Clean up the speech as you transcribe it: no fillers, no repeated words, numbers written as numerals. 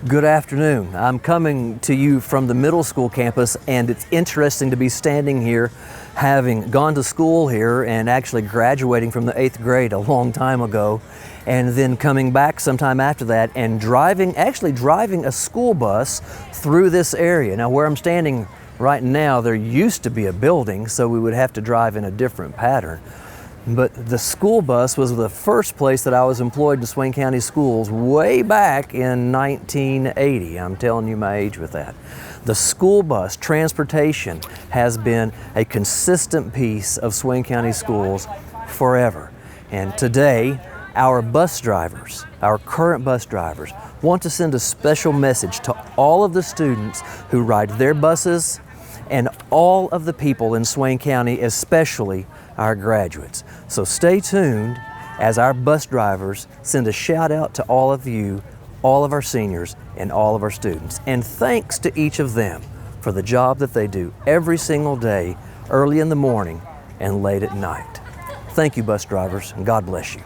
Good afternoon. I'm coming to you from the middle school campus, and it's interesting to be standing here having gone to school here and actually graduating from the 8th grade a long time ago, and then coming back sometime after that and actually driving a school bus through this area. Now, where I'm standing right now, there used to be a building, so we would have to drive in a different pattern. But the school bus was the first place that I was employed in Swain County schools way back in 1980. I'm telling you my age with that. The school bus transportation has been a consistent piece of Swain County schools forever. And today, our bus drivers, our current bus drivers, want to send a special message to all of the students who ride their buses and all of the people in Swain County, especially our graduates. So stay tuned as our bus drivers send a shout out to all of you, all of our seniors, and all of our students. And thanks to each of them for the job that they do every single day, early in the morning and late at night. Thank you, bus drivers, and God bless you.